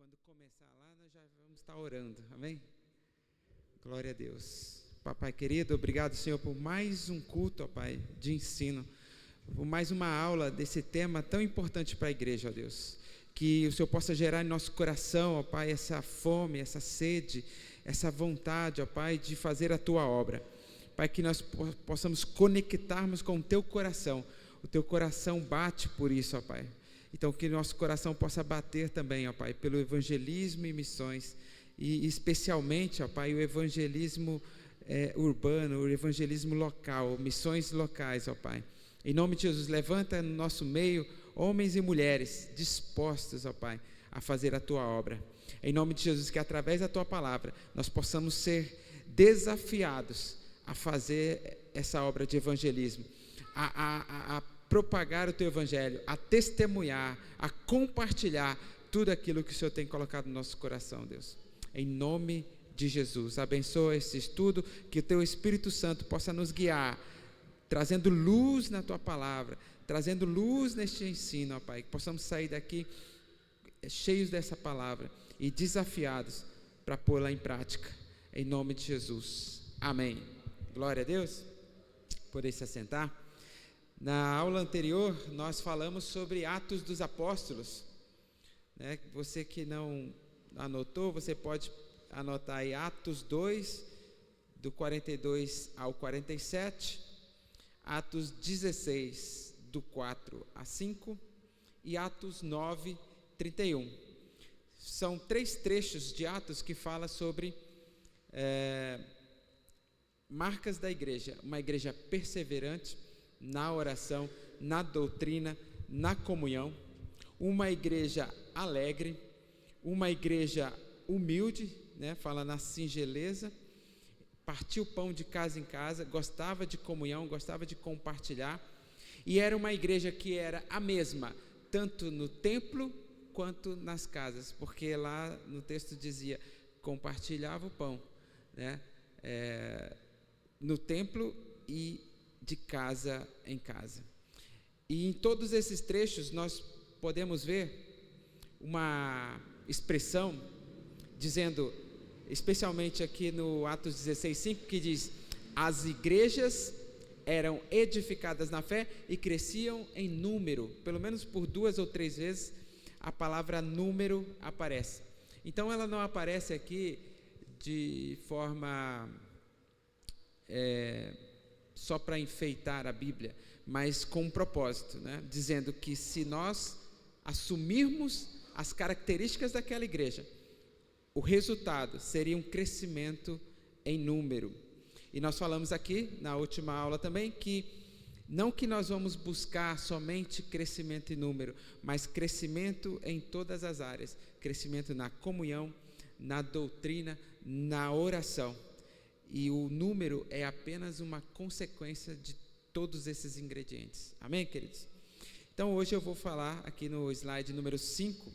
quando começar lá, nós já vamos estar orando, amém? Glória a Deus. Papai querido, obrigado, Senhor, por mais um culto, ó Pai, de ensino, por mais uma aula desse tema tão importante para a igreja, ó Deus. Que o Senhor possa gerar em nosso coração, ó Pai, essa fome, essa sede, essa vontade, ó Pai, de fazer a Tua obra. Pai, que nós possamos conectarmos com o Teu coração. O Teu coração bate por isso, ó Pai. Então, que nosso coração possa bater também, ó Pai, pelo evangelismo e missões. E especialmente, ó Pai, o evangelismo urbano, o evangelismo local, missões locais, ó Pai. Em nome de Jesus, levanta no nosso meio homens e mulheres dispostos, ó Pai, a fazer a Tua obra. Em nome de Jesus, que através da Tua palavra, nós possamos ser desafiados a fazer essa obra de evangelismo, a propagar o Teu Evangelho, a testemunhar, a compartilhar tudo aquilo que o Senhor tem colocado no nosso coração, Deus. Em nome de Jesus, abençoa esse estudo, que o Teu Espírito Santo possa nos guiar, trazendo luz na Tua palavra, trazendo luz neste ensino, ó Pai, que possamos sair daqui cheios dessa palavra e desafiados para pô-la em prática, em nome de Jesus, amém. Glória a Deus. Poder se assentar. Na aula anterior, nós falamos sobre Atos dos Apóstolos, né? Você que não anotou, você pode anotar aí Atos 2, do 42 ao 47, Atos 16, do 4 a 5, e Atos 9, 31. São 3 trechos de Atos que falam sobre marcas da igreja, uma igreja perseverante na oração, na doutrina, na comunhão, uma igreja alegre, uma igreja humilde, né, fala na singeleza, partia o pão de casa em casa, gostava de comunhão, gostava de compartilhar, e era uma igreja que era a mesma, tanto no templo quanto nas casas, porque lá no texto dizia, compartilhava o pão, né, no templo e de casa em casa. E em todos esses trechos nós podemos ver uma expressão dizendo, especialmente aqui no Atos 16:5, que diz, as igrejas eram edificadas na fé e cresciam em número. Pelo menos por 2 ou 3 vezes a palavra número aparece. Então ela não aparece aqui de forma só para enfeitar a Bíblia, mas com um propósito, né? Dizendo que se nós assumirmos as características daquela igreja, o resultado seria um crescimento em número. E nós falamos aqui na última aula também que não que nós vamos buscar somente crescimento em número, mas crescimento em todas as áreas, crescimento na comunhão, na doutrina, na oração. E o número é apenas uma consequência de todos esses ingredientes. Amém, queridos? Então, hoje eu vou falar aqui no slide número 5,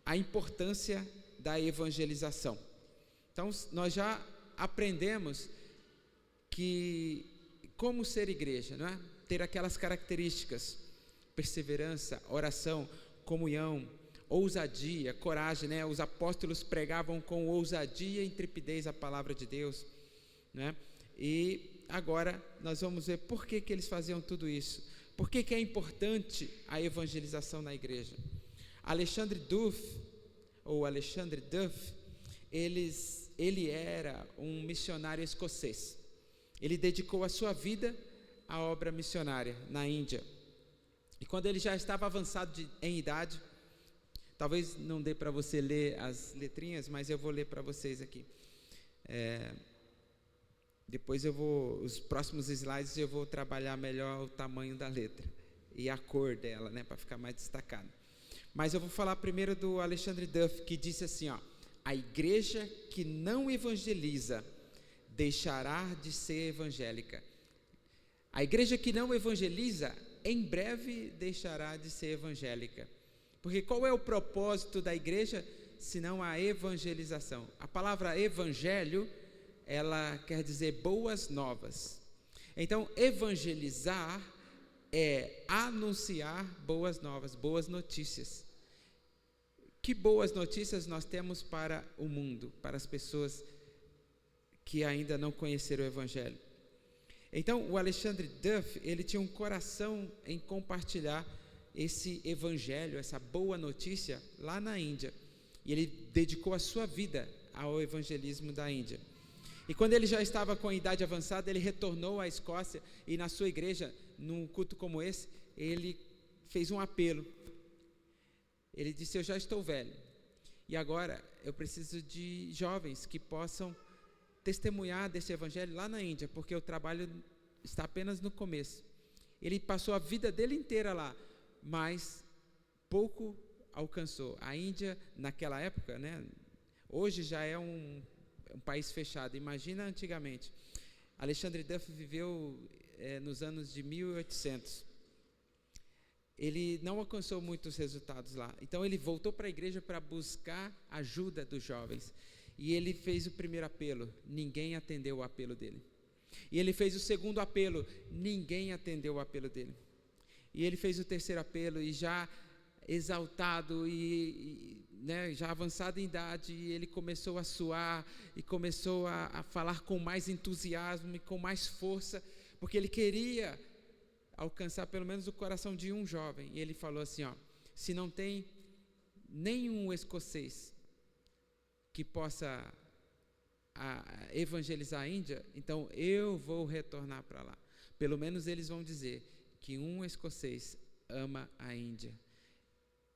a importância da evangelização. Então, nós já aprendemos que como ser igreja, não é? Ter aquelas características, perseverança, oração, comunhão, ousadia, coragem, né? Os apóstolos pregavam com ousadia e intrepidez a palavra de Deus, né? E agora nós vamos ver por que eles faziam tudo isso, por que é importante a evangelização na igreja. Alexandre Duff, ele era um missionário escocês. Ele dedicou a sua vida à obra missionária na Índia, e quando ele já estava avançado em idade, talvez não dê para você ler as letrinhas, mas eu vou ler para vocês aqui. Depois os próximos slides eu vou trabalhar melhor o tamanho da letra e a cor dela, né, para ficar mais destacado. Mas eu vou falar primeiro do Alexandre Duff, que disse assim, ó, a igreja que não evangeliza deixará de ser evangélica. A igreja que não evangeliza, em breve deixará de ser evangélica. Porque qual é o propósito da igreja, senão a evangelização? A palavra evangelho, ela quer dizer boas novas. Então, evangelizar é anunciar boas novas, boas notícias. Que boas notícias nós temos para o mundo, para as pessoas que ainda não conheceram o Evangelho. Então, o Alexandre Duff, ele tinha um coração em compartilhar esse Evangelho, essa boa notícia, lá na Índia. E ele dedicou a sua vida ao evangelismo da Índia. E quando ele já estava com a idade avançada, ele retornou à Escócia e na sua igreja, num culto como esse, ele fez um apelo. Ele disse: eu já estou velho e agora eu preciso de jovens que possam testemunhar desse evangelho lá na Índia, porque o trabalho está apenas no começo. Ele passou a vida dele inteira lá, mas pouco alcançou. A Índia, naquela época, né, hoje já é um país fechado. Imagina antigamente. Alexandre Duff viveu nos anos de 1800. Ele não alcançou muitos resultados lá. Então ele voltou para a igreja para buscar ajuda dos jovens. E ele fez o primeiro apelo, ninguém atendeu o apelo dele. E ele fez o segundo apelo, ninguém atendeu o apelo dele. E ele fez o terceiro apelo, e já exaltado né, já avançado em idade, ele começou a suar e começou a falar com mais entusiasmo e com mais força, porque ele queria alcançar pelo menos o coração de um jovem. E ele falou assim: se não tem nenhum escocês que possa evangelizar a Índia, então eu vou retornar para lá. Pelo menos eles vão dizer que um escocês ama a Índia.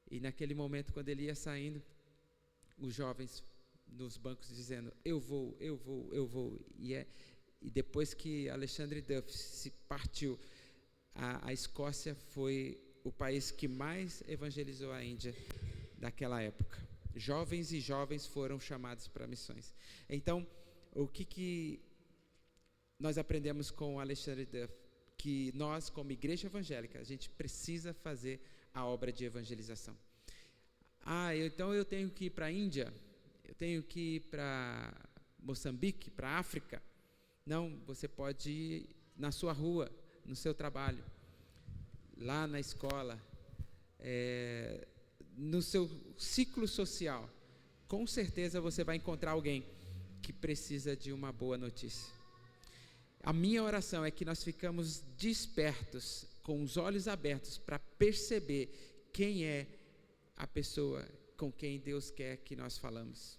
E naquele momento, quando ele ia saindo, os jovens nos bancos dizendo: eu vou. E depois que Alexandre Duff se partiu, a Escócia foi o país que mais evangelizou a Índia daquela época. Jovens e jovens foram chamados para missões. Então, o que nós aprendemos com Alexandre Duff? Que nós, como igreja evangélica, a gente precisa fazer a obra de evangelização. Então eu tenho que ir para a Índia, eu tenho que ir para Moçambique, para a África. Não, você pode ir na sua rua, no seu trabalho, lá na escola, no seu ciclo social. Com certeza você vai encontrar alguém que precisa de uma boa notícia. A minha oração é que nós ficamos despertos, com os olhos abertos, para perceber quem é a pessoa com quem Deus quer que nós falamos.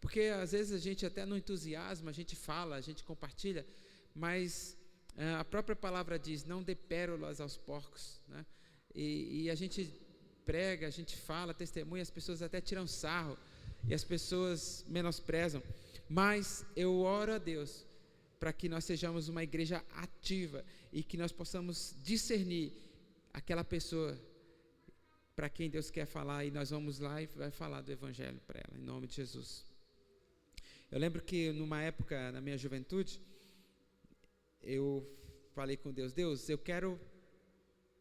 Porque às vezes a gente até no entusiasmo, a gente fala, a gente compartilha, mas a própria palavra diz: não dê pérolas aos porcos, né? E a gente prega, a gente fala, testemunha, as pessoas até tiram sarro, e as pessoas menosprezam. Mas eu oro a Deus para que nós sejamos uma igreja ativa e que nós possamos discernir aquela pessoa para quem Deus quer falar, e nós vamos lá e vai falar do Evangelho para ela, em nome de Jesus. Eu lembro que numa época, na minha juventude, eu falei com Deus: Deus, eu quero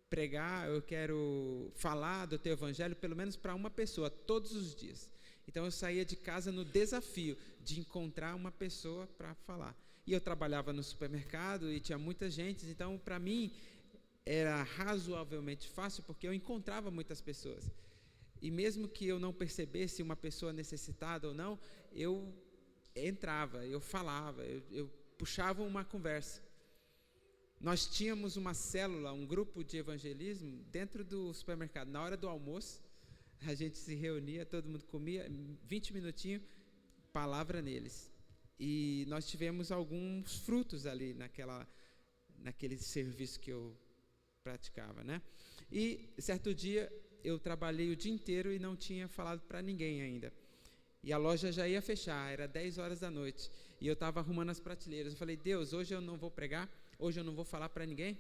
pregar, eu quero falar do teu Evangelho pelo menos para uma pessoa, todos os dias. Então eu saía de casa no desafio de encontrar uma pessoa para falar. E eu trabalhava no supermercado e tinha muita gente, então para mim era razoavelmente fácil, porque eu encontrava muitas pessoas. E mesmo que eu não percebesse uma pessoa necessitada ou não, eu entrava, eu falava, eu puxava uma conversa. Nós tínhamos uma célula, um grupo de evangelismo dentro do supermercado. Na hora do almoço, a gente se reunia, todo mundo comia, 20 minutinhos, palavra neles. E nós tivemos alguns frutos ali naquele serviço que eu praticava, né? E certo dia eu trabalhei o dia inteiro e não tinha falado para ninguém ainda. E a loja já ia fechar, era 10 horas da noite. E eu estava arrumando as prateleiras. Eu falei: Deus, hoje eu não vou pregar, hoje eu não vou falar para ninguém.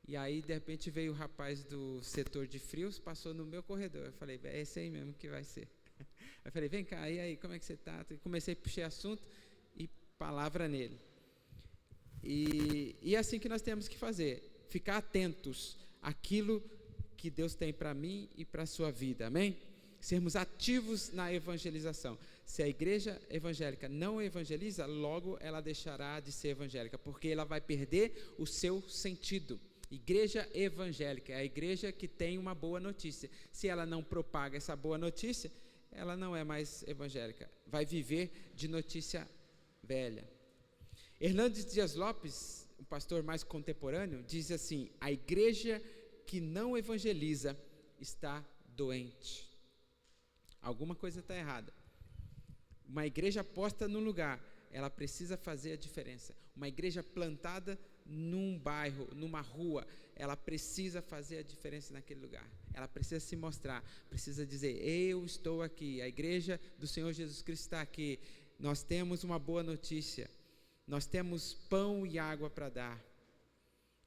E aí, de repente, veio o rapaz do setor de frios, passou no meu corredor. Eu falei: é esse aí mesmo que vai ser. Eu falei: vem cá, e aí, como é que você está? Comecei a puxar assunto e palavra nele. E é assim que nós temos que fazer, ficar atentos àquilo que Deus tem para mim e para a sua vida, amém? Sermos ativos na evangelização. Se a igreja evangélica não evangeliza, logo ela deixará de ser evangélica, porque ela vai perder o seu sentido. Igreja evangélica é a igreja que tem uma boa notícia. Se ela não propaga essa boa notícia, ela não é mais evangélica, vai viver de notícia velha. Hernandes Dias Lopes, um pastor mais contemporâneo, diz assim: a igreja que não evangeliza está doente. Alguma coisa está errada. Uma igreja posta no lugar, ela precisa fazer a diferença. Uma igreja plantada num bairro, numa rua, ela precisa fazer a diferença naquele lugar. Ela precisa se mostrar, precisa dizer: eu estou aqui, a igreja do Senhor Jesus Cristo está aqui. Nós temos uma boa notícia, nós temos pão e água para dar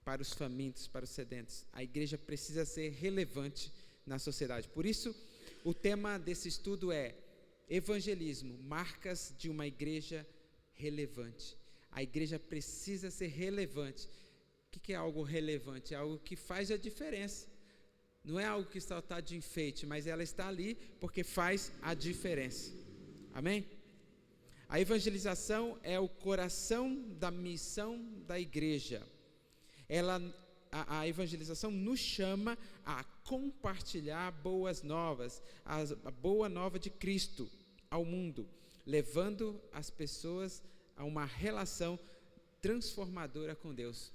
para os famintos, para os sedentos. A igreja precisa ser relevante na sociedade. Por isso, o tema desse estudo é evangelismo, marcas de uma igreja relevante. A igreja precisa ser relevante. O que é algo relevante? É algo que faz a diferença. Não é algo que está de enfeite, mas ela está ali porque faz a diferença. Amém? A evangelização é o coração da missão da igreja. A evangelização nos chama a compartilhar boas novas, a boa nova de Cristo ao mundo, levando as pessoas a uma relação transformadora com Deus.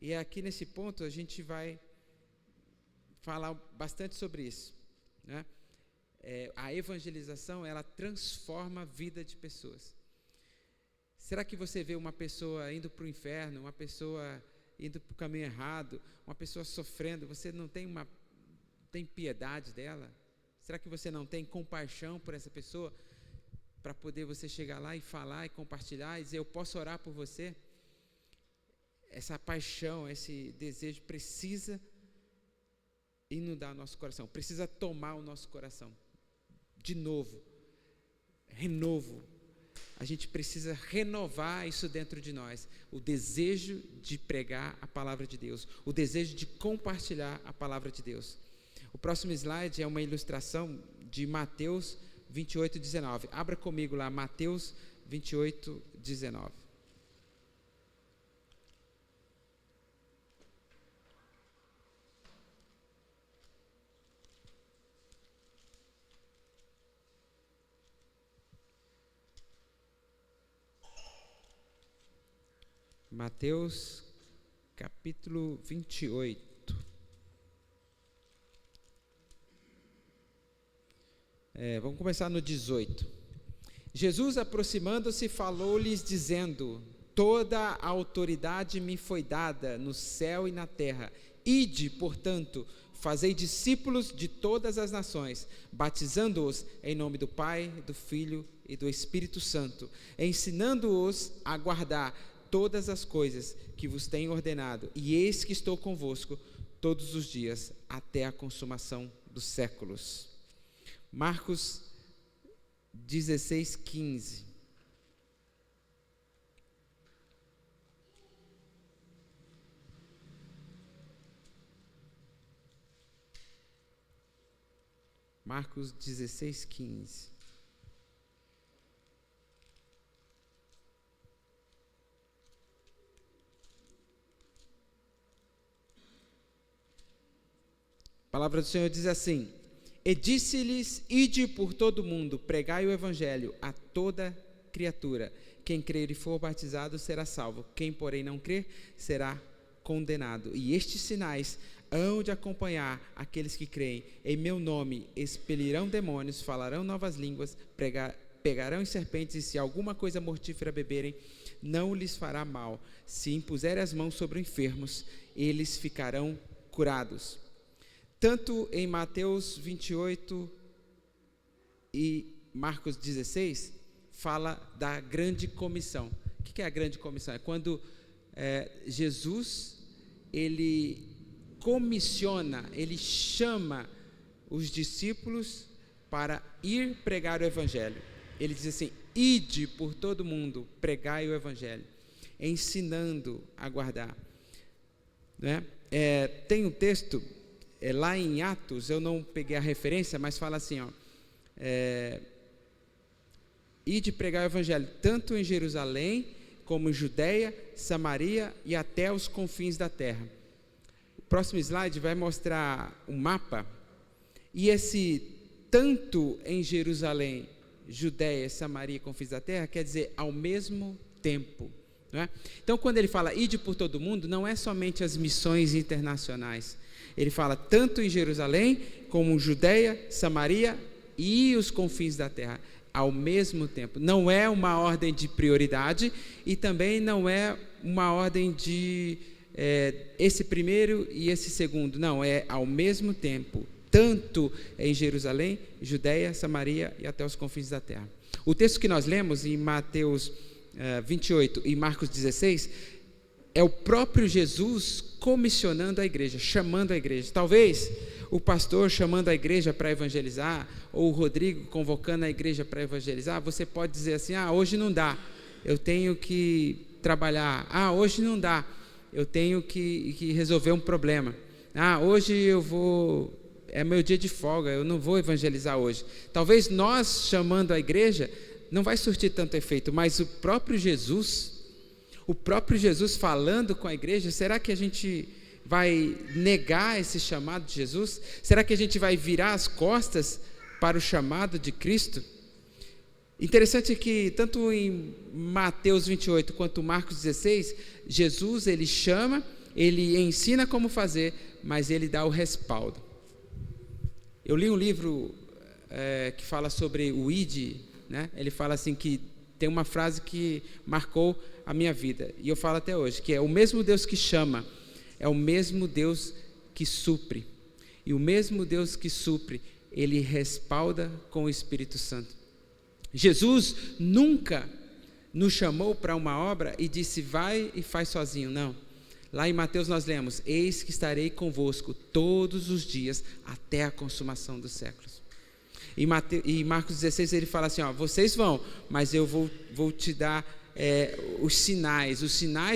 E aqui nesse ponto a gente vai falar bastante sobre isso, né? A evangelização, ela transforma a vida de pessoas. Será que você vê uma pessoa indo para o inferno, uma pessoa indo para o caminho errado, uma pessoa sofrendo, você não tem piedade dela? Será que você não tem compaixão por essa pessoa, para poder você chegar lá e falar e compartilhar e dizer: eu posso orar por você? Essa paixão, esse desejo precisa inundar o nosso coração, precisa tomar o nosso coração de novo, renovo. A gente precisa renovar isso dentro de nós, o desejo de pregar a palavra de Deus, o desejo de compartilhar a palavra de Deus. O próximo slide é uma ilustração de Mateus 28, 19. Abra comigo lá, Mateus 28, 19. Mateus, capítulo 28. Vamos começar no 18. Jesus, aproximando-se, falou-lhes, dizendo: toda a autoridade me foi dada no céu e na terra. Ide, portanto, fazei discípulos de todas as nações, batizando-os em nome do Pai, do Filho e do Espírito Santo, ensinando-os a guardar todas as coisas que vos tenho ordenado, e eis que estou convosco todos os dias, até a consumação dos séculos. Marcos 16, 15. Marcos 16, 15. A palavra do Senhor diz assim: e disse-lhes: ide por todo o mundo, pregai o evangelho a toda criatura. Quem crer e for batizado será salvo, quem porém não crer será condenado. E estes sinais hão de acompanhar aqueles que creem. Em meu nome expelirão demônios, falarão novas línguas, pegarão em serpentes, e se alguma coisa mortífera beberem, não lhes fará mal. Se impuserem as mãos sobre os enfermos, eles ficarão curados. Tanto em Mateus 28 e Marcos 16, fala da grande comissão. O que é a grande comissão? É quando Jesus, ele comissiona, ele chama os discípulos para ir pregar o evangelho. Ele diz assim: ide por todo mundo, pregai o evangelho, ensinando a guardar. Né? Tem um texto lá em Atos, eu não peguei a referência, mas fala assim, ide pregar o evangelho, tanto em Jerusalém, como em Judeia, Samaria e até os confins da terra. próximo slide vai mostrar um mapa, e esse tanto em Jerusalém, Judéia, Samaria e confins da terra, quer dizer ao mesmo tempo. Não é? Então, quando ele fala ide por todo mundo, não é somente as missões internacionais. Ele fala tanto em Jerusalém, como Judéia, Samaria e os confins da terra, ao mesmo tempo. Não é uma ordem de prioridade e também não é uma ordem de esse primeiro e esse segundo. Não, é ao mesmo tempo, tanto em Jerusalém, Judéia, Samaria e até os confins da terra. O texto que nós lemos em Mateus 28 e Marcos 16, é o próprio Jesus comissionando a igreja, chamando a igreja. Talvez o pastor chamando a igreja para evangelizar, ou o Rodrigo convocando a igreja para evangelizar, você pode dizer assim, hoje não dá, eu tenho que trabalhar, hoje não dá, eu tenho que resolver um problema, hoje é meu dia de folga, eu não vou evangelizar hoje. Talvez nós chamando a igreja não vai surtir tanto efeito, mas o próprio Jesus falando com a igreja, será que a gente vai negar esse chamado de Jesus? Será que a gente vai virar as costas para o chamado de Cristo? Interessante que tanto em Mateus 28 quanto Marcos 16, Jesus ele chama, ele ensina como fazer, mas ele dá o respaldo. Eu li um livro que fala sobre o ID, né? Ele fala assim que tem uma frase que marcou a minha vida, e eu falo até hoje, que é o mesmo Deus que chama, é o mesmo Deus que supre, e o mesmo Deus que supre, ele respalda com o Espírito Santo. Jesus nunca nos chamou para uma obra e disse, vai e faz sozinho, não. Lá em Mateus nós lemos, eis que estarei convosco todos os dias, até a consumação dos séculos. Em Marcos 16 ele fala assim, vocês vão, mas eu vou te dar os sinais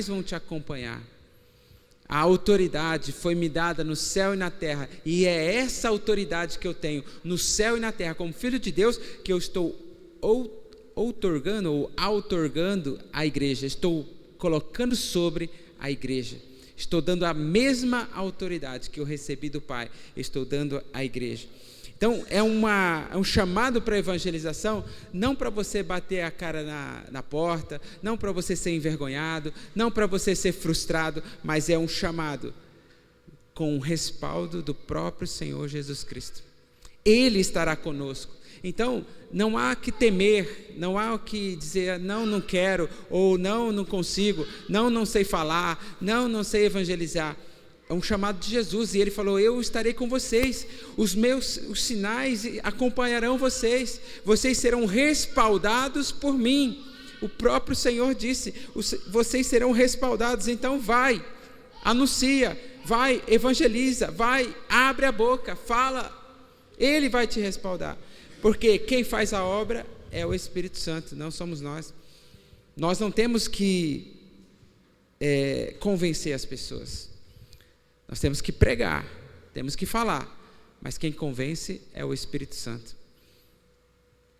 vão te acompanhar. A autoridade foi me dada no céu e na terra, e é essa autoridade que eu tenho no céu e na terra, como filho de Deus, que eu estou outorgando à igreja, estou colocando sobre a igreja, estou dando a mesma autoridade que eu recebi do Pai, estou dando à igreja. Então, é um chamado para a evangelização, não para você bater a cara na porta, não para você ser envergonhado, não para você ser frustrado, mas é um chamado com o respaldo do próprio Senhor Jesus Cristo. Ele estará conosco. Então, não há que temer, não há que dizer, não quero, ou não consigo, não sei falar, não sei evangelizar. É um chamado de Jesus, e ele falou, eu estarei com vocês, os sinais acompanharão vocês serão respaldados por mim. O próprio Senhor disse, vocês serão respaldados, então vai, anuncia, vai, evangeliza, vai, abre a boca, fala, ele vai te respaldar, porque quem faz a obra é o Espírito Santo, não somos nós. Nós não temos que convencer as pessoas. Nós temos que pregar, temos que falar, mas quem convence é o Espírito Santo.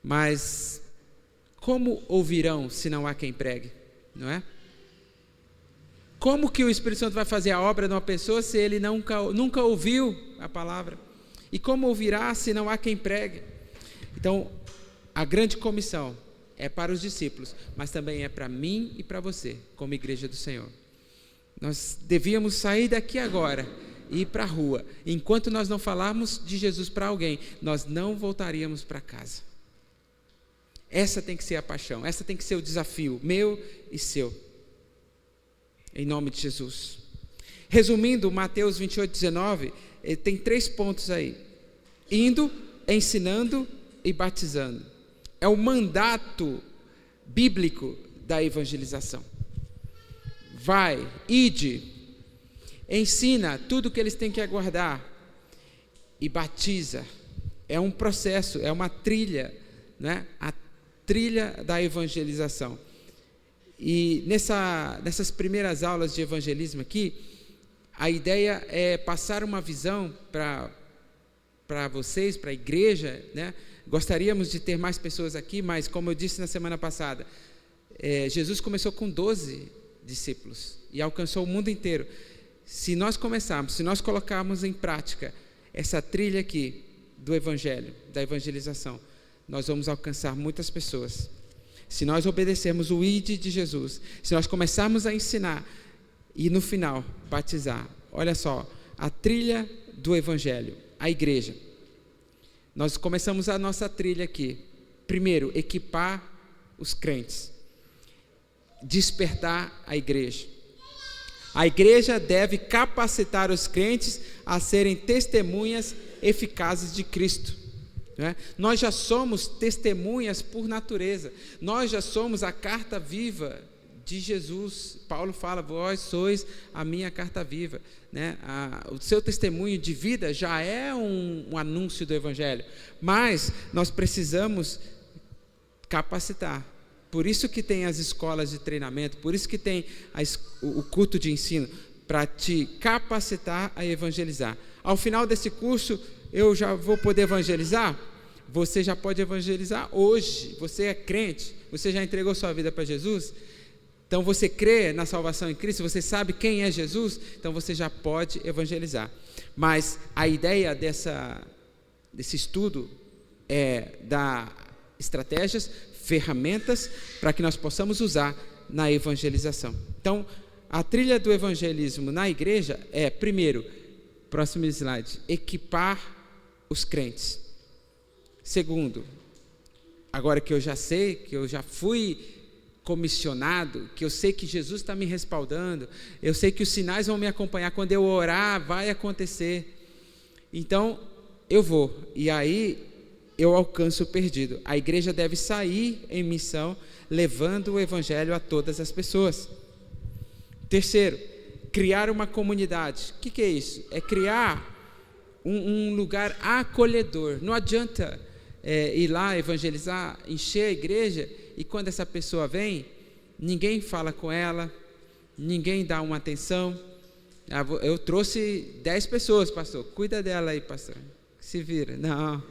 Mas como ouvirão se não há quem pregue, não é? Como que o Espírito Santo vai fazer a obra de uma pessoa se ele nunca ouviu a palavra? E como ouvirá se não há quem pregue? Então, a grande comissão é para os discípulos, mas também é para mim e para você, como igreja do Senhor. Nós devíamos sair daqui agora e ir para a rua. Enquanto nós não falarmos de Jesus para alguém, nós não voltaríamos para casa. Essa tem que ser a paixão, essa tem que ser o desafio, meu e seu. Em nome de Jesus. Resumindo, Mateus 28, 19, tem 3 pontos aí. Indo, ensinando e batizando. É o mandato bíblico da evangelização. Vai, ide, ensina tudo o que eles têm que aguardar e batiza. É um processo, é uma trilha, né? A trilha da evangelização. E nessas primeiras aulas de evangelismo aqui, a ideia é passar uma visão para vocês, para a igreja, né? Gostaríamos de ter mais pessoas aqui, mas como eu disse na semana passada, Jesus começou com 12 discípulos e alcançou o mundo inteiro. se nós colocarmos em prática essa trilha aqui do Evangelho, da evangelização, nós vamos alcançar muitas pessoas. Se nós obedecermos o ID de Jesus, se nós começarmos a ensinar e no final batizar, olha só, a trilha do Evangelho, a igreja. Nós começamos a nossa trilha aqui. Primeiro, equipar os crentes, despertar a igreja. A igreja deve capacitar os crentes a serem testemunhas eficazes de Cristo. Né? Nós já somos testemunhas por natureza. Nós já somos a carta viva de Jesus. Paulo fala, vós sois a minha carta viva. Né? O seu testemunho de vida já é um anúncio do Evangelho. Mas nós precisamos capacitar. Por isso que tem as escolas de treinamento, por isso que tem o culto de ensino, para te capacitar a evangelizar. Ao final desse curso, eu já vou poder evangelizar? Você já pode evangelizar hoje. Você é crente, você já entregou sua vida para Jesus? Então você crê na salvação em Cristo, você sabe quem é Jesus, então você já pode evangelizar. Mas a ideia desse estudo é dar estratégias, ferramentas para que nós possamos usar na evangelização. Então, a trilha do evangelismo na igreja é, primeiro, próximo slide, equipar os crentes. Segundo, agora que eu já sei, que eu já fui comissionado, que eu sei que Jesus está me respaldando, eu sei que os sinais vão me acompanhar, quando eu orar vai acontecer, então eu vou, e aí eu alcanço o perdido. A igreja deve sair em missão, levando o evangelho a todas as pessoas. Terceiro, criar uma comunidade. O que é isso? É criar um lugar acolhedor. Não adianta ir lá evangelizar, encher a igreja, e quando essa pessoa vem, ninguém fala com ela, ninguém dá uma atenção. Eu trouxe 10 pessoas, pastor, cuida dela aí, pastor, se vira. Não,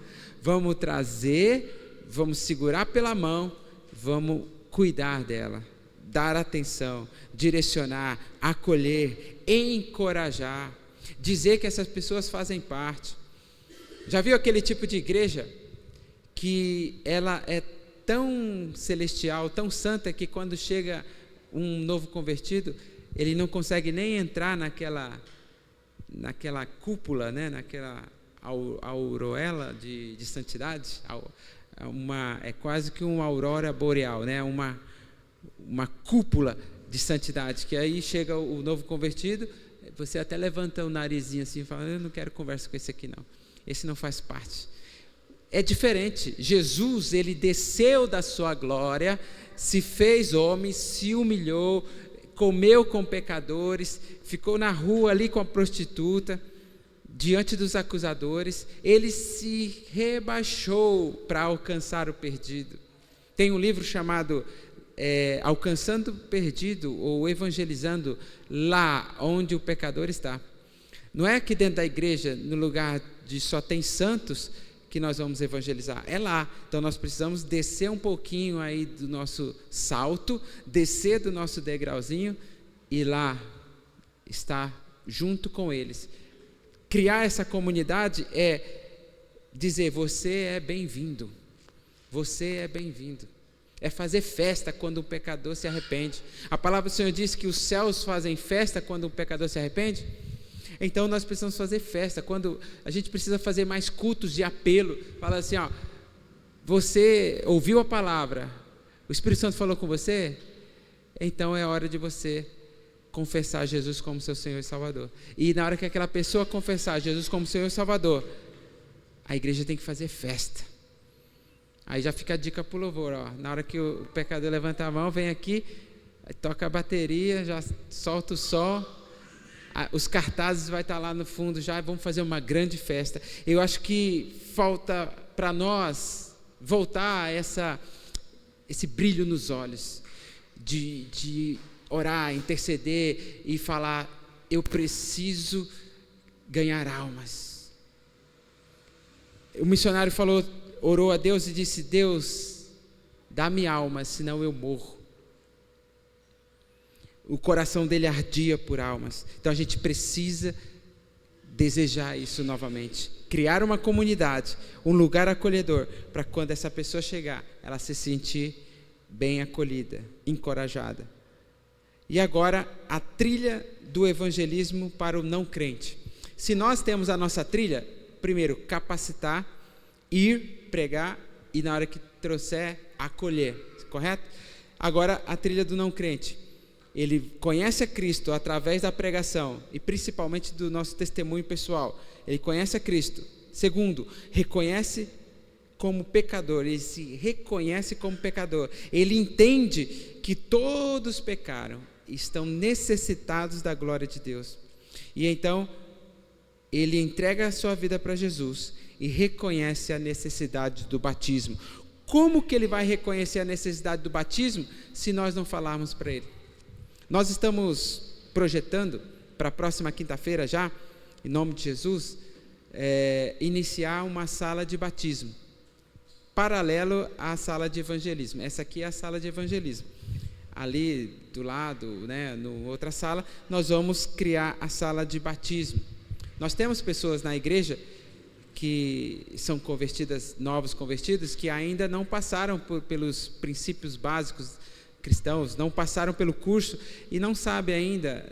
vamos trazer, vamos segurar pela mão, vamos cuidar dela, dar atenção, direcionar, acolher, encorajar, dizer que essas pessoas fazem parte. Já viu aquele tipo de igreja que ela é tão celestial, tão santa, que quando chega um novo convertido, ele não consegue nem entrar naquela cúpula, né? Naquela aureola de santidade, é quase que uma aurora boreal, né? Uma cúpula de santidade, que aí chega o novo convertido, você até levanta o narizinho assim e fala, eu não quero conversa com esse aqui não, esse não faz parte. É diferente. Jesus, ele desceu da sua glória, se fez homem, se humilhou, comeu com pecadores, ficou na rua ali com a prostituta, diante dos acusadores, ele se rebaixou para alcançar o perdido. Tem um livro chamado Alcançando o Perdido, ou Evangelizando lá onde o pecador está. Não é aqui dentro da igreja, no lugar de só tem santos, que nós vamos evangelizar, é lá. Então nós precisamos descer um pouquinho aí do nosso salto, descer do nosso degrauzinho e lá estar junto com eles. Criar essa comunidade é dizer, você é bem-vindo, você é bem-vindo. É fazer festa quando um pecador se arrepende. A palavra do Senhor diz que os céus fazem festa quando um pecador se arrepende. Então nós precisamos fazer festa, quando a gente precisa fazer mais cultos de apelo, fala assim, ó, você ouviu a palavra, o Espírito Santo falou com você, então é hora de você confessar Jesus como seu Senhor e Salvador. E na hora que aquela pessoa confessar Jesus como Senhor e Salvador, a igreja tem que fazer festa. Aí já fica a dica para o louvor, ó, na hora que o pecador levanta a mão, vem aqui, toca a bateria, já solta o som, os cartazes vai estar lá no fundo, já vamos fazer uma grande festa. Eu acho que falta para nós voltar a esse brilho nos olhos, de orar, interceder e falar, eu preciso ganhar almas. O missionário orou a Deus e disse, Deus, dá-me almas, senão eu morro. o coração dele ardia por almas. Então a gente precisa desejar isso novamente, criar uma comunidade, um lugar acolhedor, para quando essa pessoa chegar, ela se sentir bem acolhida, encorajada. E agora, a trilha do evangelismo para o não crente. Se nós temos a nossa trilha, primeiro, capacitar, ir, pregar, e na hora que trouxer, acolher, correto? Agora, a trilha do não crente. Ele conhece a Cristo através da pregação e principalmente do nosso testemunho pessoal. Ele conhece a Cristo. Segundo, reconhece como pecador. Ele se reconhece como pecador. Ele entende que todos pecaram e estão necessitados da glória de Deus. E então, ele entrega a sua vida para Jesus e reconhece a necessidade do batismo. Como que ele vai reconhecer a necessidade do batismo se nós não falarmos para ele? Nós estamos projetando para a próxima quinta-feira já, em nome de Jesus, iniciar uma sala de batismo, paralelo à sala de evangelismo. Essa aqui é a sala de evangelismo. Ali do lado, no outra sala, nós vamos criar a sala de batismo. Nós temos pessoas na igreja que são convertidas, novos convertidos, que ainda não passaram pelos princípios básicos cristãos, não passaram pelo curso e não sabem ainda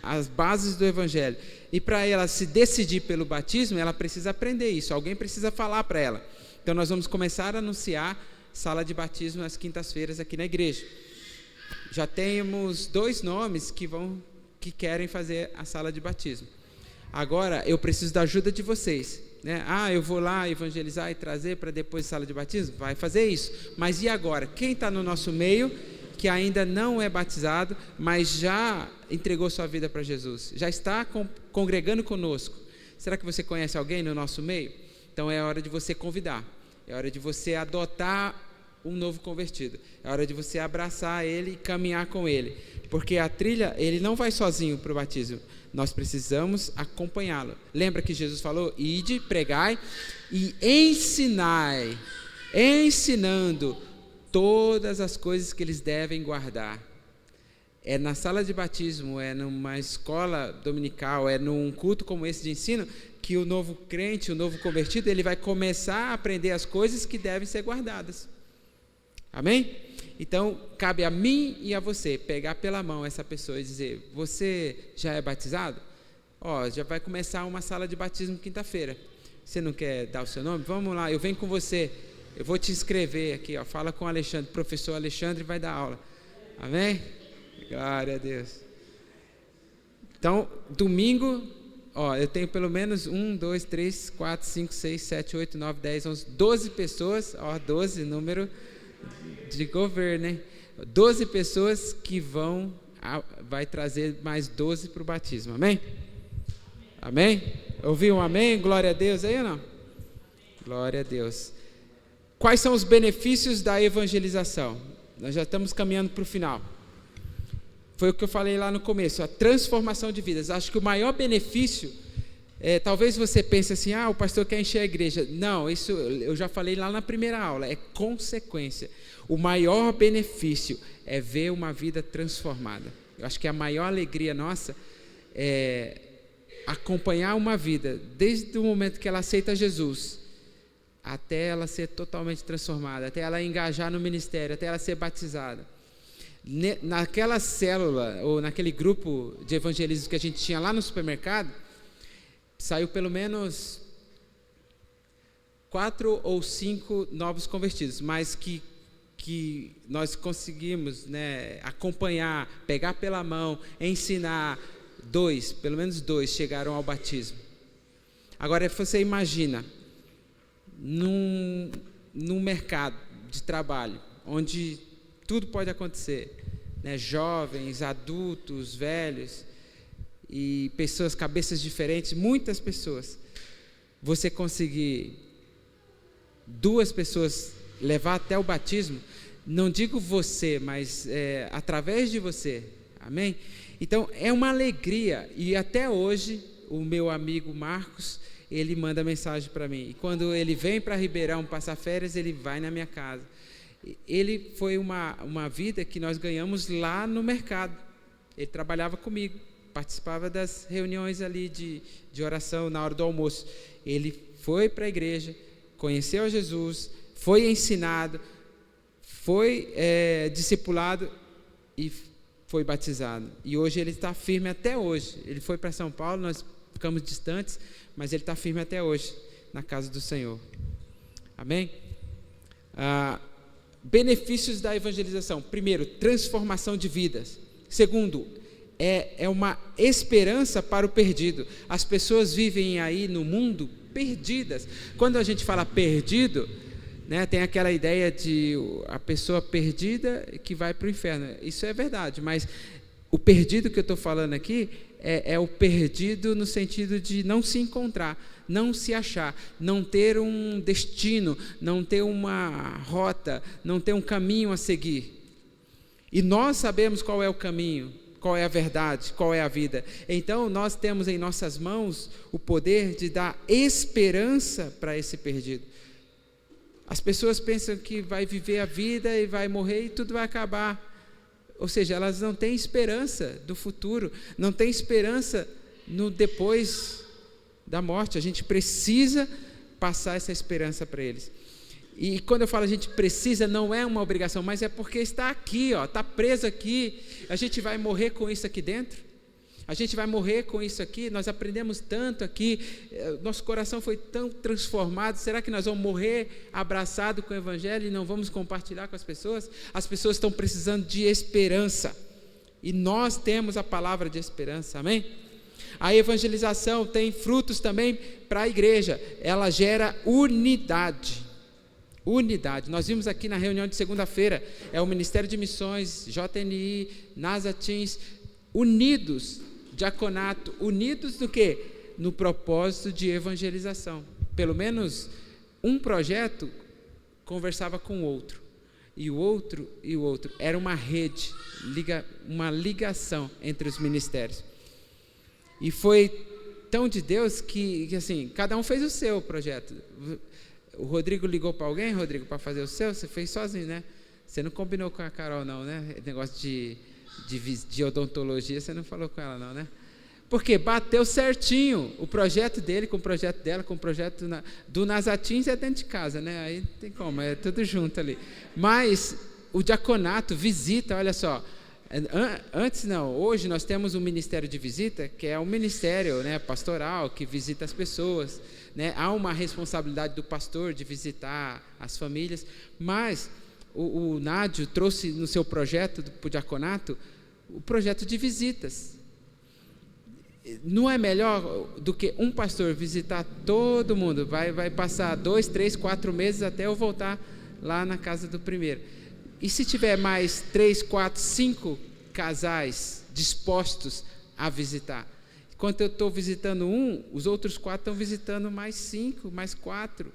as bases do evangelho. E para ela se decidir pelo batismo, ela precisa aprender isso, alguém precisa falar para ela. Então nós vamos começar a anunciar sala de batismo às quintas-feiras aqui na igreja. Já temos 2 nomes que querem fazer a sala de batismo. Agora eu preciso da ajuda de vocês. Eu vou lá evangelizar e trazer para depois sala de batismo? Vai fazer isso. Mas e agora? Quem está no nosso meio, que ainda não é batizado, mas já entregou sua vida para Jesus? Já está congregando conosco? Será que você conhece alguém no nosso meio? Então é hora de você convidar. É hora de você adotar um novo convertido. É hora de você abraçar ele e caminhar com ele. Porque a trilha, ele não vai sozinho para o batismo. Nós precisamos acompanhá-lo. Lembra que Jesus falou: ide, pregai e ensinai, ensinando todas as coisas que eles devem guardar. É na sala de batismo, é numa escola dominical, é num culto como esse de ensino, que o novo crente, o novo convertido, ele vai começar a aprender as coisas que devem ser guardadas. Amém? Então, cabe a mim e a você pegar pela mão essa pessoa e dizer: você já é batizado? Já vai começar uma sala de batismo quinta-feira. Você não quer dar o seu nome? Vamos lá, eu venho com você. Eu vou te inscrever aqui, fala com o Alexandre, professor Alexandre vai dar aula. Amém? Glória a Deus. Então, domingo, eu tenho pelo menos 1, 2, 3, 4, 5, 6, 7, 8, 9, 10, 11, 12 pessoas, 12, número de governo, né? 12 pessoas que vai trazer mais 12 para o batismo, amém? Amém? Ouviu um amém? Glória a Deus aí ou não? Glória a Deus. Quais são os benefícios da evangelização? Nós já estamos caminhando para o final. Foi o que eu falei lá no começo, a transformação de vidas. Acho que o maior benefício, talvez você pense assim: o pastor quer encher a igreja. Não, isso eu já falei lá na primeira aula, é consequência. O maior benefício é ver uma vida transformada. Eu acho que a maior alegria nossa é acompanhar uma vida, desde o momento que ela aceita Jesus, até ela ser totalmente transformada, até ela engajar no ministério, até ela ser batizada. Naquela célula, ou naquele grupo de evangelismo que a gente tinha lá no supermercado, saiu pelo menos 4 ou 5 novos convertidos, mas que nós conseguimos acompanhar, pegar pela mão, ensinar. Pelo menos 2 chegaram ao batismo. Agora, você imagina, num mercado de trabalho, onde tudo pode acontecer, jovens, adultos, velhos, e pessoas, cabeças diferentes, muitas pessoas, você conseguir 2 pessoas levar até o batismo, não digo você, mas através de você, amém? Então é uma alegria, e até hoje o meu amigo Marcos, ele manda mensagem para mim, e quando ele vem para Ribeirão passar férias, ele vai na minha casa, Ele foi uma vida que nós ganhamos lá no mercado. Ele trabalhava comigo, participava das reuniões ali de oração na hora do almoço. Ele foi para a igreja, conheceu a Jesus, foi ensinado, foi discipulado e foi batizado. E hoje ele está firme até hoje. Ele foi para São Paulo, nós ficamos distantes, mas ele está firme até hoje na casa do Senhor. Amém? Benefícios da evangelização. Primeiro, transformação de vidas. Segundo, é uma esperança para o perdido. As pessoas vivem aí no mundo perdidas. Quando a gente fala perdido, né, tem aquela ideia de a pessoa perdida que vai para o inferno. Isso é verdade, mas o perdido que eu estou falando aqui é o perdido no sentido de não se encontrar, não se achar, não ter um destino, não ter uma rota, não ter um caminho a seguir. E nós sabemos qual é o caminho, qual é a verdade, qual é a vida. Então nós temos em nossas mãos o poder de dar esperança para esse perdido. As pessoas pensam que vai viver a vida e vai morrer e tudo vai acabar. Ou seja, elas não têm esperança do futuro, não têm esperança no depois da morte. A gente precisa passar essa esperança para eles. E quando eu falo a gente precisa, não é uma obrigação, mas é porque está aqui, está preso aqui. A gente vai morrer com isso aqui dentro? A gente vai morrer com isso aqui? Nós aprendemos tanto aqui, nosso coração foi tão transformado. Será que nós vamos morrer abraçado com o Evangelho e não vamos compartilhar com as pessoas? As pessoas estão precisando de esperança e nós temos a palavra de esperança, amém? A evangelização tem frutos também para a igreja, ela gera unidade. Nós vimos aqui na reunião de segunda-feira, é o Ministério de Missões, JNI, NASA Teams, unidos, diaconato, unidos no quê? No propósito de evangelização. Pelo menos um projeto conversava com o outro, e o outro, era uma rede, uma ligação entre os ministérios. E foi tão de Deus que assim, cada um fez o seu projeto. O Rodrigo ligou para alguém, Rodrigo, para fazer o seu? Você fez sozinho, né? Você não combinou com a Carol, não, né? Negócio de odontologia, você não falou com ela, não, né? Porque bateu certinho o projeto dele com o projeto dela, com o projeto do Nazatins é dentro de casa, né? Aí tem como, é tudo junto ali. Mas o diaconato, visita, olha só, antes não, hoje nós temos um ministério de visita, que é um ministério, né, pastoral, que visita as pessoas, né? Há uma responsabilidade do pastor de visitar as famílias, mas o Nádio trouxe no seu projeto para o diaconato o projeto de visitas. Não é melhor do que um pastor visitar todo mundo, vai passar 2, 3, 4 meses até eu voltar lá na casa do primeiro. E se tiver mais 3, 4, 5 casais dispostos a visitar? Enquanto eu estou visitando um, os outros 4 estão visitando mais 5, mais 4.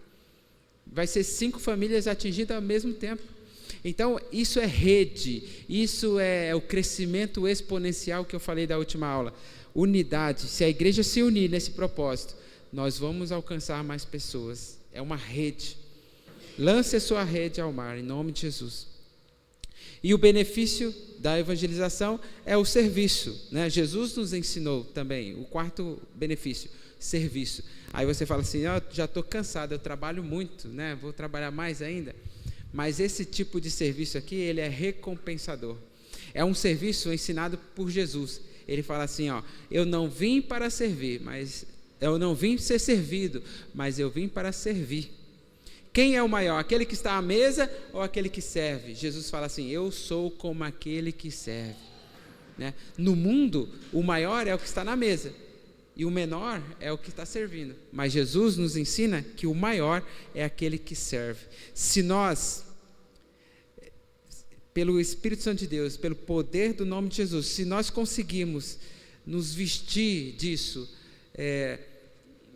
Vai ser 5 famílias atingidas ao mesmo tempo. Então, isso é rede, isso é o crescimento exponencial que eu falei da última aula. Unidade, se a igreja se unir nesse propósito, nós vamos alcançar mais pessoas. É uma rede. Lance a sua rede ao mar, em nome de Jesus. E o benefício da evangelização é o serviço, né? Jesus nos ensinou também, o quarto benefício, serviço. Aí você fala assim, eu já estou cansado, eu trabalho muito, né? Vou trabalhar mais ainda. Mas esse tipo de serviço aqui, ele é recompensador. É um serviço ensinado por Jesus. Ele fala assim, eu não vim para servir, mas eu não vim ser servido, mas eu vim para servir. Quem é o maior? Aquele que está à mesa ou aquele que serve? Jesus fala assim, eu sou como aquele que serve. Né? No mundo, o maior é o que está na mesa e o menor é o que está servindo. Mas Jesus nos ensina que o maior é aquele que serve. Se nós, pelo Espírito Santo de Deus, pelo poder do nome de Jesus, se nós conseguirmos nos vestir disso,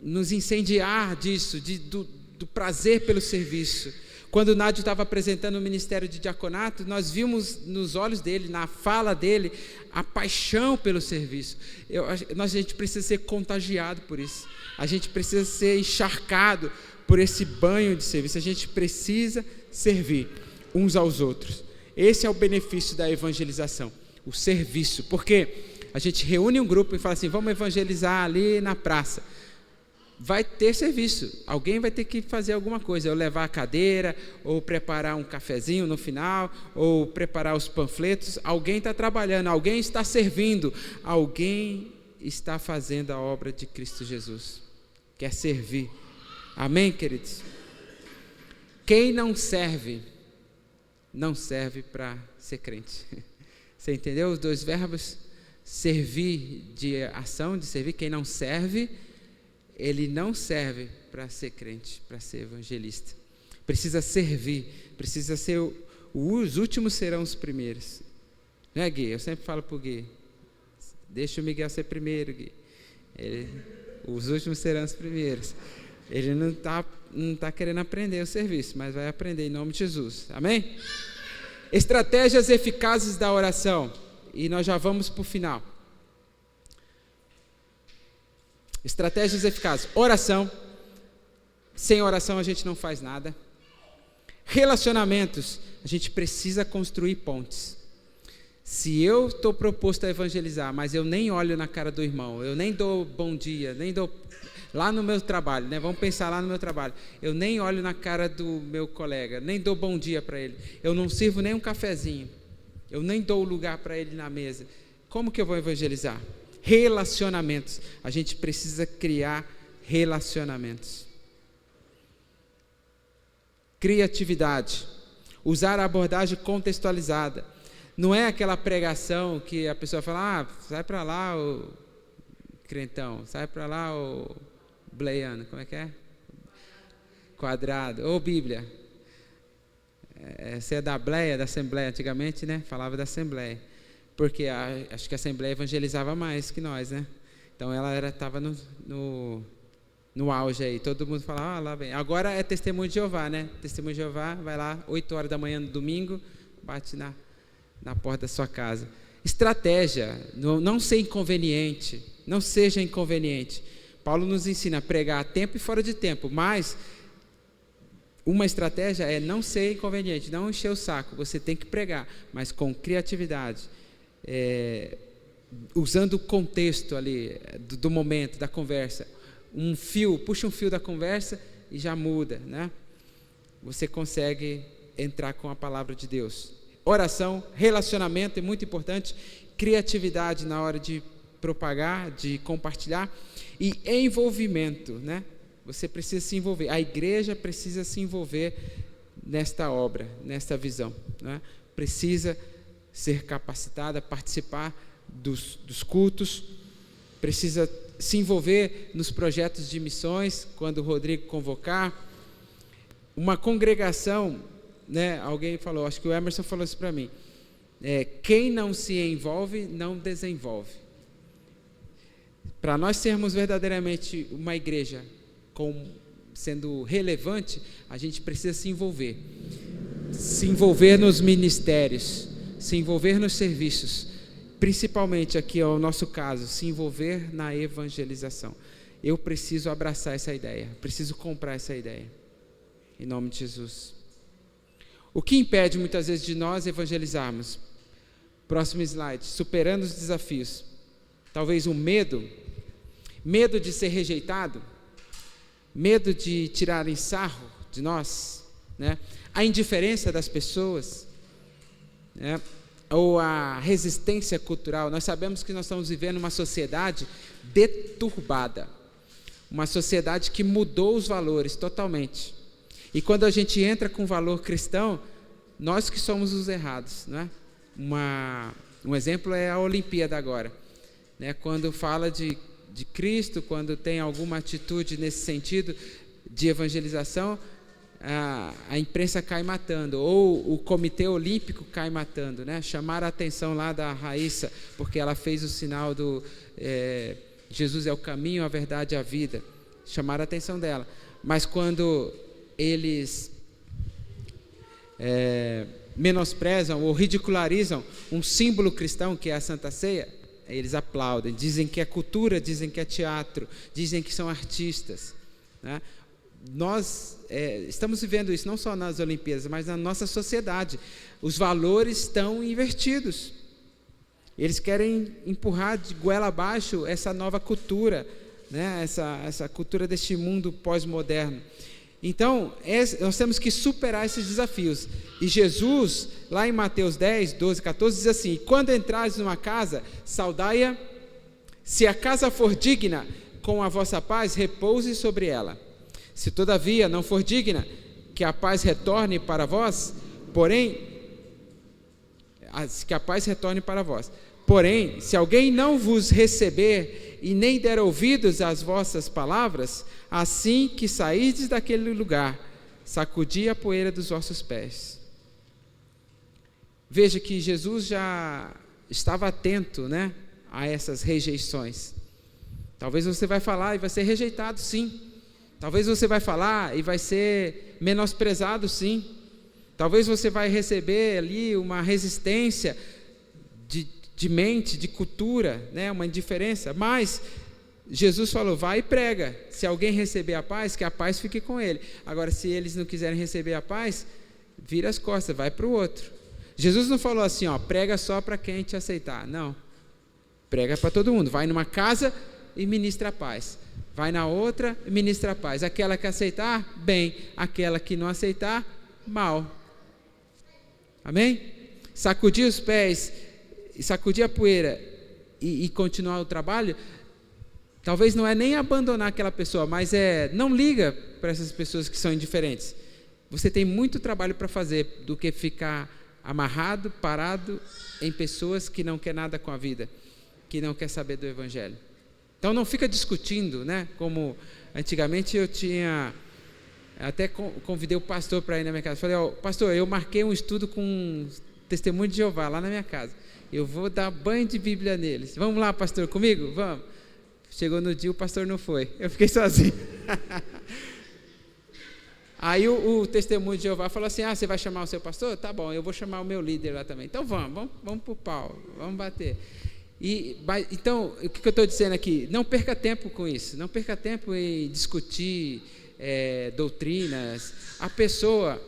nos incendiar disso, do prazer pelo serviço. Quando o Nádio estava apresentando o ministério de diaconato, nós vimos nos olhos dele, na fala dele, a paixão pelo serviço. A gente precisa ser contagiado por isso. A gente precisa ser encharcado por esse banho de serviço. A gente precisa servir. uns aos outros. Esse é o benefício da evangelização, o serviço. Porque a gente reúne um grupo e fala assim, vamos evangelizar ali na praça. Vai ter serviço, alguém vai ter que fazer alguma coisa, ou levar a cadeira, ou preparar um cafezinho no final, ou preparar os panfletos. Alguém está trabalhando, alguém está servindo, alguém está fazendo a obra de Cristo Jesus, quer servir. Amém, queridos? Quem não serve para ser crente. Você entendeu os dois verbos? Servir de ação, de servir. Quem não serve, ele não serve para ser crente, para ser evangelista. Precisa servir, precisa ser, os últimos serão os primeiros. Não é, Gui? Eu sempre falo para o Gui, deixa o Miguel ser primeiro, Gui. Os últimos serão os primeiros. Ele não tá querendo aprender o serviço, mas vai aprender em nome de Jesus. Amém? Estratégias eficazes da oração. E nós já vamos para o final. Estratégias eficazes. Oração. Sem oração a gente não faz nada. Relacionamentos. A gente precisa construir pontes. Se eu estou proposto a evangelizar, mas eu nem olho na cara do irmão, eu nem dou bom dia, nem dou... Lá no meu trabalho, né? Vamos pensar lá no meu trabalho. Eu nem olho na cara do meu colega, nem dou bom dia para ele. Eu não sirvo nem um cafezinho. Eu nem dou lugar para ele na mesa. Como que eu vou evangelizar? Relacionamentos. A gente precisa criar relacionamentos. Criatividade. Usar a abordagem contextualizada. Não é aquela pregação que a pessoa fala, sai para lá o crentão, sai para lá o bleiano, como é que é? Quadrado, ou Bíblia. Essa é da Bleia, da Assembleia, antigamente, né? Falava da Assembleia. Porque acho que a Assembleia evangelizava mais que nós, né? Então ela estava no auge aí. Todo mundo falava, lá vem. Agora é Testemunho de Jeová, né? Testemunho de Jeová, vai lá, 8 horas da manhã no domingo, bate na porta da sua casa. Estratégia, não ser inconveniente, não seja inconveniente. Paulo nos ensina a pregar a tempo e fora de tempo, mas uma estratégia é não ser inconveniente, não encher o saco. Você tem que pregar, mas com criatividade, usando o contexto ali do momento, da conversa. Puxa um fio da conversa e já muda, né? Você consegue entrar com a palavra de Deus. Oração, relacionamento é muito importante, criatividade na hora de propagar, de compartilhar, e envolvimento, né? Você precisa se envolver, a igreja precisa se envolver nesta obra, nesta visão, né? Precisa ser capacitada, participar dos cultos, precisa se envolver nos projetos de missões, quando o Rodrigo convocar. Uma congregação, né? Alguém falou, acho que o Emerson falou isso para mim, quem não se envolve, não desenvolve. Para nós sermos verdadeiramente uma igreja sendo relevante, a gente precisa se envolver nos ministérios, se envolver nos serviços, principalmente aqui é o nosso caso, se envolver na evangelização. Eu preciso abraçar essa ideia, preciso comprar essa ideia, em nome de Jesus. O que impede muitas vezes de nós evangelizarmos? Próximo slide, superando os desafios. Talvez um medo de ser rejeitado, medo de tirarem sarro de nós, né? A indiferença das pessoas, né? Ou a resistência cultural. Nós sabemos que nós estamos vivendo uma sociedade deturbada, uma sociedade que mudou os valores totalmente. E quando a gente entra com o valor cristão, nós que somos os errados, né? Um exemplo é a Olimpíada agora, né? Quando fala de Cristo, quando tem alguma atitude nesse sentido de evangelização, a imprensa cai matando, ou o Comitê Olímpico cai matando, né? Chamaram a atenção lá da Raíssa, porque ela fez o sinal do Jesus é o caminho, a verdade e a vida. Chamaram a atenção dela. Mas quando eles menosprezam ou ridicularizam um símbolo cristão que é a Santa Ceia, eles aplaudem, dizem que é cultura, dizem que é teatro, dizem que são artistas, né? nós estamos vivendo isso não só nas Olimpíadas, mas na nossa sociedade. Os valores estão invertidos. Eles querem empurrar de goela abaixo essa nova cultura, né? essa cultura deste mundo pós-moderno. Então, nós temos que superar esses desafios. E Jesus, lá em Mateus 10, 12, 14, diz assim: quando entrares numa casa, saudai-a. Se a casa for digna, com a vossa paz, repouse sobre ela. Se todavia não for digna, que a paz retorne para vós, que a paz retorne para vós. Porém, se alguém não vos receber e nem der ouvidos às vossas palavras, assim que saídes daquele lugar, sacudi a poeira dos vossos pés. Veja que Jesus já estava atento, né, a essas rejeições. Talvez você vai falar e vai ser rejeitado, sim. Talvez você vai falar e vai ser menosprezado, sim. Talvez você vai receber ali uma resistência de mente, de cultura, né, uma indiferença. Mas Jesus falou: vai e prega. Se alguém receber a paz, que a paz fique com ele. Agora, se eles não quiserem receber a paz, vira as costas, vai para o outro. Jesus não falou assim, prega só para quem te aceitar. Não. Prega para todo mundo. Vai numa casa e ministra a paz. Vai na outra e ministra a paz. Aquela que aceitar, bem. Aquela que não aceitar, mal. Amém? Sacudir os pés, sacudir a poeira e continuar o trabalho, talvez não é nem abandonar aquela pessoa, mas não liga para essas pessoas que são indiferentes. Você tem muito trabalho para fazer do que ficar amarrado, parado em pessoas que não quer nada com a vida, que não quer saber do Evangelho. Então não fica discutindo, né? Como antigamente eu tinha, até convidei o pastor para ir na minha casa. Falei: pastor, eu marquei um estudo com Testemunho de Jeová lá na minha casa. Eu vou dar banho de Bíblia neles. Vamos lá, pastor, comigo? Vamos. Chegou no dia, o pastor não foi. Eu fiquei sozinho. Aí o Testemunho de Jeová falou assim: você vai chamar o seu pastor? Tá bom, eu vou chamar o meu líder lá também. Então vamos pro pau, vamos bater. Então, o que eu estou dizendo aqui? Não perca tempo com isso. Não perca tempo em discutir doutrinas. A pessoa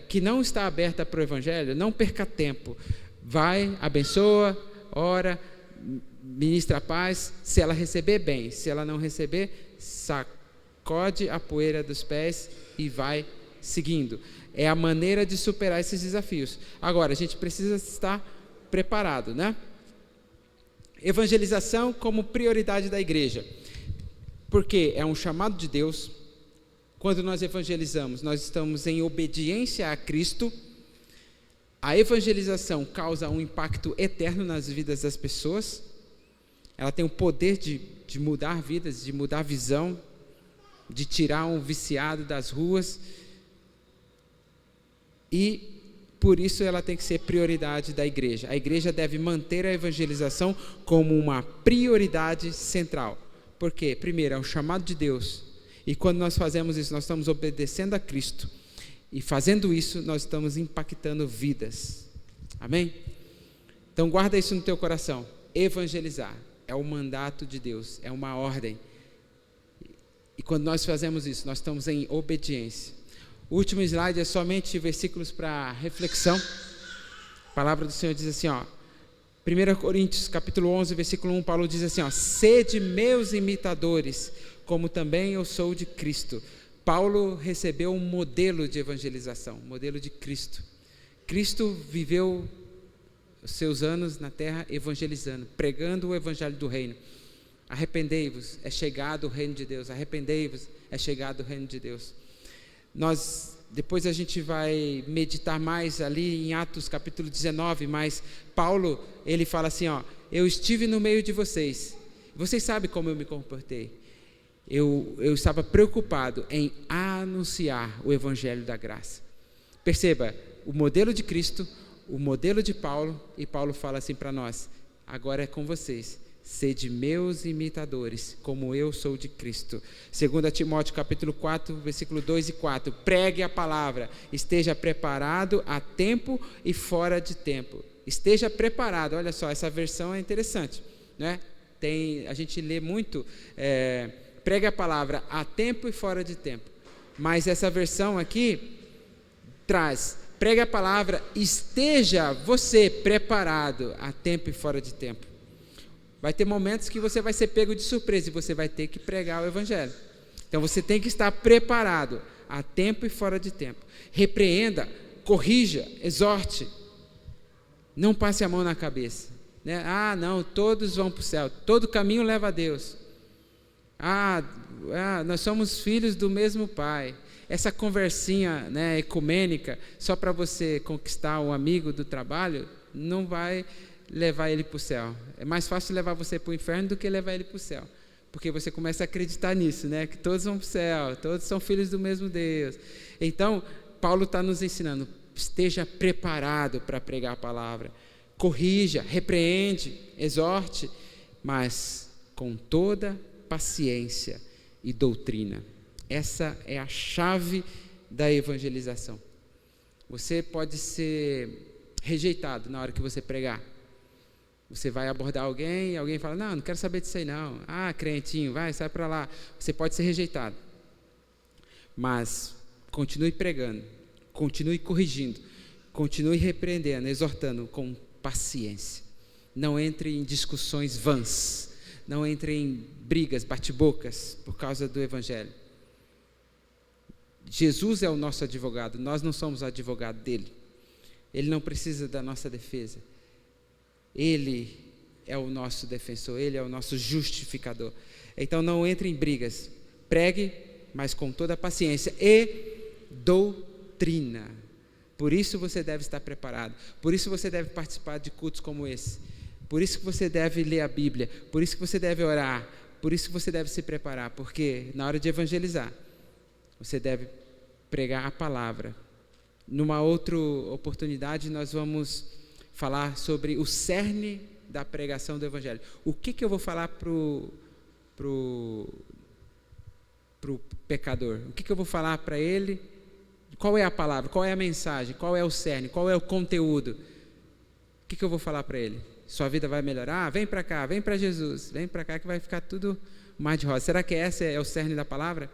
que não está aberta para o Evangelho, não perca tempo. Vai, abençoa, ora, ministra a paz. Se ela receber, bem. Se ela não receber, sacode a poeira dos pés e vai seguindo. É a maneira de superar esses desafios. Agora, a gente precisa estar preparado, né? Evangelização como prioridade da igreja. Porque é um chamado de Deus. Quando nós evangelizamos, nós estamos em obediência a Cristo. A evangelização causa um impacto eterno nas vidas das pessoas. Ela tem o poder de mudar vidas, de mudar a visão, de tirar um viciado das ruas. E por isso ela tem que ser prioridade da igreja. A igreja deve manter a evangelização como uma prioridade central. Por quê? Primeiro, é um chamado de Deus. E quando nós fazemos isso, nós estamos obedecendo a Cristo. E fazendo isso, nós estamos impactando vidas. Amém? Então guarda isso no teu coração. Evangelizar é o mandato de Deus, é uma ordem. E quando nós fazemos isso, nós estamos em obediência. O último slide é somente versículos para reflexão. A palavra do Senhor diz assim, 1 Coríntios capítulo 11, versículo 1, Paulo diz assim, sede meus imitadores, como também eu sou de Cristo. Paulo recebeu um modelo de evangelização, um modelo de Cristo. Cristo viveu os seus anos na terra evangelizando, pregando o evangelho do reino. Arrependei-vos, é chegado o reino de Deus. Arrependei-vos, é chegado o reino de Deus. Depois a gente vai meditar mais ali em Atos capítulo 19, mas Paulo, ele fala assim, eu estive no meio de vocês sabem como eu me comportei. Eu estava preocupado em anunciar o evangelho da graça. Perceba, o modelo de Cristo, o modelo de Paulo, e Paulo fala assim para nós, agora é com vocês. Sede meus imitadores, como eu sou de Cristo. 2 Timóteo capítulo 4, versículo 2 e 4. Pregue a palavra, esteja preparado a tempo e fora de tempo. Esteja preparado, olha só, essa versão é interessante, né? A gente lê muito pregue a palavra a tempo e fora de tempo. Mas essa versão aqui traz, pregue a palavra, esteja você preparado a tempo e fora de tempo. Vai ter momentos que você vai ser pego de surpresa e você vai ter que pregar o evangelho. Então você tem que estar preparado a tempo e fora de tempo. Repreenda, corrija, exorte. Não passe a mão na cabeça, né? Ah, não, todos vão para o céu, todo caminho leva a Deus. Nós somos filhos do mesmo Pai. Essa conversinha, né, ecumênica, só para você conquistar um amigo do trabalho, não vai levar ele para o céu. É mais fácil levar você para o inferno do que levar ele para o céu. Porque você começa a acreditar nisso, né? Que todos vão para o céu, todos são filhos do mesmo Deus. Então, Paulo está nos ensinando, esteja preparado para pregar a palavra. Corrija, repreende, exorte, mas com toda paciência e doutrina. Essa é a chave da evangelização. Você pode ser rejeitado na hora que você pregar. Você vai abordar alguém e alguém fala, não quero saber disso aí não. Ah, crentinho, sai para lá. Você pode ser rejeitado. Mas continue pregando, continue corrigindo, continue repreendendo, exortando com paciência. Não entre em discussões vãs, não entre em brigas, bate-bocas por causa do evangelho. Jesus é o nosso advogado, nós não somos o advogado dele. Ele não precisa da nossa defesa. Ele é o nosso defensor, ele é o nosso justificador. Então não entre em brigas, pregue, mas com toda a paciência e doutrina. Por isso você deve estar preparado, por isso você deve participar de cultos como esse, por isso que você deve ler a Bíblia, por isso que você deve orar, por isso que você deve se preparar, porque na hora de evangelizar, você deve pregar a palavra. Numa outra oportunidade nós vamos falar sobre o cerne da pregação do evangelho. O que eu vou falar pro pecador? O que eu vou falar para ele? Qual é a palavra? Qual é a mensagem? Qual é o cerne? Qual é o conteúdo? O que eu vou falar para ele? Sua vida vai melhorar? Vem para cá, vem para Jesus, vem para cá que vai ficar tudo mar de rosa. Será que esse é o cerne da palavra?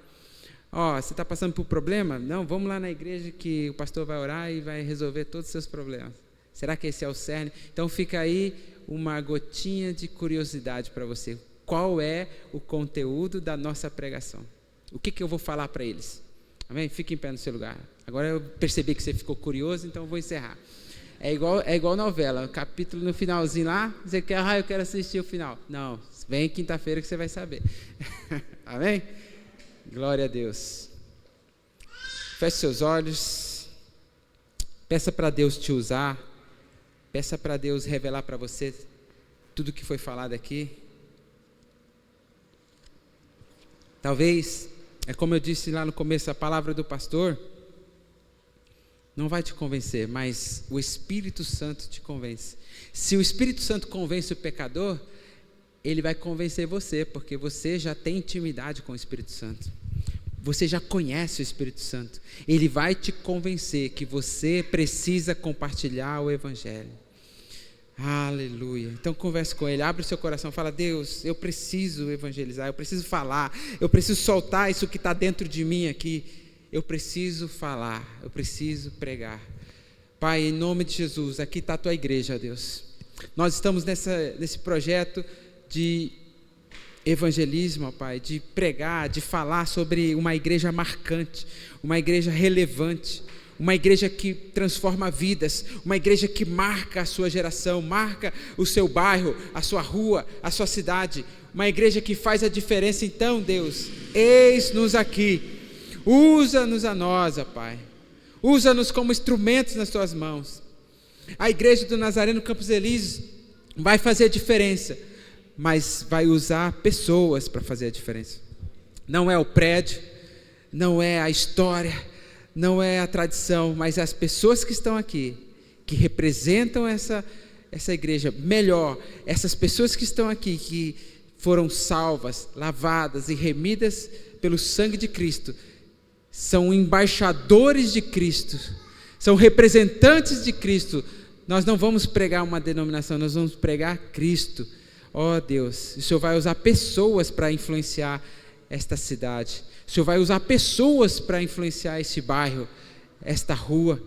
Você está passando por problema? Não, vamos lá na igreja que o pastor vai orar e vai resolver todos os seus problemas. Será que esse é o cerne? Então fica aí uma gotinha de curiosidade para você. Qual é o conteúdo da nossa pregação? O que eu vou falar para eles? Amém? Fique em pé no seu lugar. Agora eu percebi que você ficou curioso, então eu vou encerrar. É igual novela, capítulo no finalzinho lá, você quer, eu quero assistir o final. Não, vem quinta-feira que você vai saber. Amém? Glória a Deus. Feche seus olhos. Peça para Deus te usar. Peça para Deus revelar para você tudo que foi falado aqui. Talvez, é como eu disse lá no começo, a palavra do pastor não vai te convencer, mas o Espírito Santo te convence. Se o Espírito Santo convence o pecador, ele vai convencer você, porque você já tem intimidade com o Espírito Santo. Você já conhece o Espírito Santo. Ele vai te convencer que você precisa compartilhar o Evangelho. Aleluia. Então converse com ele, abre o seu coração, fala, Deus, eu preciso evangelizar, eu preciso falar, eu preciso soltar isso que está dentro de mim aqui. Eu preciso falar, eu preciso pregar. Pai, em nome de Jesus, aqui está a tua igreja, Deus. Nós estamos nesse projeto de evangelismo, ó Pai, de pregar, de falar sobre uma igreja marcante, uma igreja relevante, uma igreja que transforma vidas, uma igreja que marca a sua geração, marca o seu bairro, a sua rua, a sua cidade, uma igreja que faz a diferença. Então, Deus, eis-nos aqui, usa-nos a nós, ó Pai, usa-nos como instrumentos nas tuas mãos. A igreja do Nazareno Campos Elíseos vai fazer a diferença, mas vai usar pessoas para fazer a diferença. Não é o prédio, não é a história, não é a tradição, mas as pessoas que estão aqui, que representam essa igreja, melhor, essas pessoas que estão aqui, que foram salvas, lavadas e remidas pelo sangue de Cristo, são embaixadores de Cristo, são representantes de Cristo. Nós não vamos pregar uma denominação, nós vamos pregar Cristo. Ó Deus, o Senhor vai usar pessoas para influenciar esta cidade. O Senhor vai usar pessoas para influenciar este bairro, esta rua.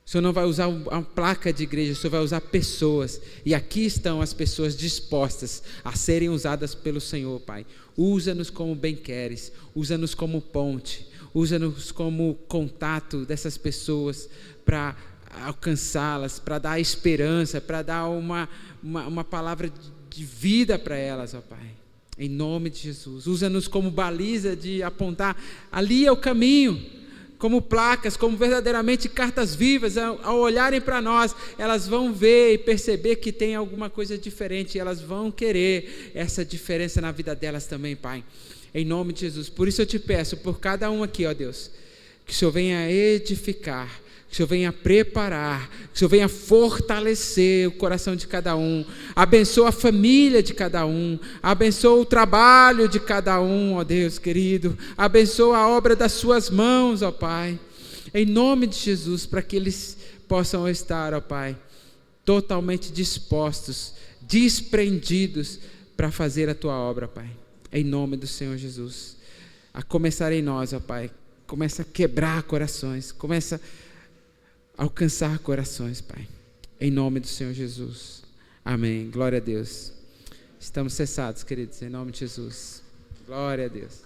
O Senhor não vai usar uma placa de igreja, o Senhor vai usar pessoas. E aqui estão as pessoas dispostas a serem usadas pelo Senhor, Pai. Usa-nos como bem queres, usa-nos como ponte, usa-nos como contato dessas pessoas para alcançá-las, para dar esperança, para dar uma palavra de vida para elas, ó Pai. Em nome de Jesus. Usa-nos como baliza de apontar, ali é o caminho. Como placas, como verdadeiramente cartas vivas, ao olharem para nós, elas vão ver e perceber que tem alguma coisa diferente, e elas vão querer essa diferença na vida delas também, Pai, em nome de Jesus. Por isso eu te peço, por cada um aqui, ó Deus, que o Senhor venha edificar, que o Senhor venha preparar, que o Senhor venha fortalecer o coração de cada um, abençoa a família de cada um, abençoa o trabalho de cada um, ó Deus querido, abençoa a obra das suas mãos, ó Pai, em nome de Jesus, para que eles possam estar, ó Pai, totalmente dispostos, desprendidos para fazer a Tua obra, Pai, em nome do Senhor Jesus. A começar em nós, ó Pai, começa a quebrar corações, começa a alcançar corações, Pai, em nome do Senhor Jesus, amém, glória a Deus. Estamos cessados, queridos, em nome de Jesus, glória a Deus.